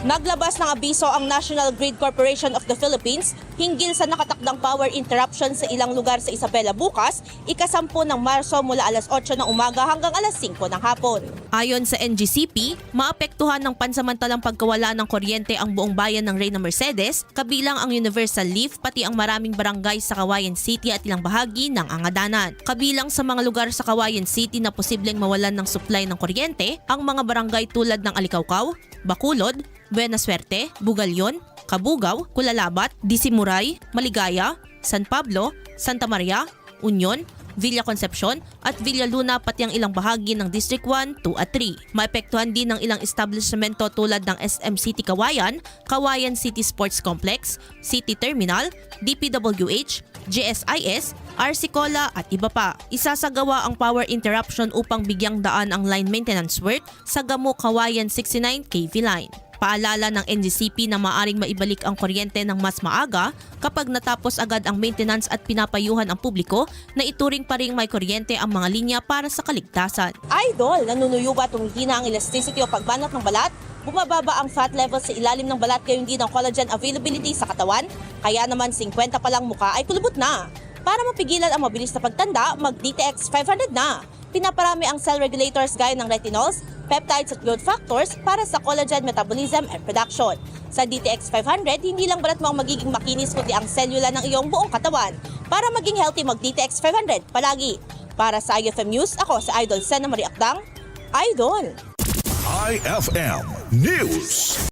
Naglabas ng abiso ang National Grid Corporation of the Philippines hinggil sa nakatakdang power interruption sa ilang lugar sa Isabela bukas, ika-10 ng Marso mula alas 8 ng umaga hanggang alas 5 ng hapon. Ayon sa NGCP, maapektuhan ng pansamantalang pagkawala ng kuryente ang buong bayan ng Reyna Mercedes, kabilang ang Universal Leaf pati ang maraming barangay sa Cauayan City at ilang bahagi ng Angadanan. Kabilang sa mga lugar sa Cauayan City na posibleng mawalan ng supply ng kuryente, ang mga barangay tulad ng Alicaucao, Bacolod, Buena Suerte, Bugalyon, Kabugaw, Kulalabat, Disimuray, Maligaya, San Pablo, Santa Maria, Union, Villa Concepcion at Villa Luna pati ang ilang bahagi ng District 1, 2 at 3. Maapektuhan din ng ilang establishmento tulad ng SM City Cauayan, Cauayan City Sports Complex, City Terminal, DPWH, GSIS, RC Cola at iba pa. Isasagawa ang power interruption upang bigyang daan ang line maintenance work sa Gamo Cauayan 69 kV line. Paalala ng NGCP na maaring maibalik ang kuryente ng mas maaga kapag natapos agad ang maintenance at pinapayuhan ang publiko na ituring pa ring may kuryente ang mga linya para sa kaligtasan. Idol, nanunuyo ba tumihina ang elasticity o pagbanat ng balat? Bumababa ang fat levels sa ilalim ng balat gayon din ang collagen availability sa katawan? Kaya naman 50 pa lang mukha ay kulubot na. Para mapigilan ang mabilis na pagtanda, mag-DTX 500 na. Pinaparami ang cell regulators gaya ng retinols, peptides at growth factors para sa collagen metabolism and production. Sa DTX 500, hindi lang balat mo ang magiging makinis kundi ang selula ng iyong buong katawan. Para maging healthy, mag-DTX 500 palagi. Para sa IFM News, ako sa Idol Sena Marie Akdang, Idol! IFM News.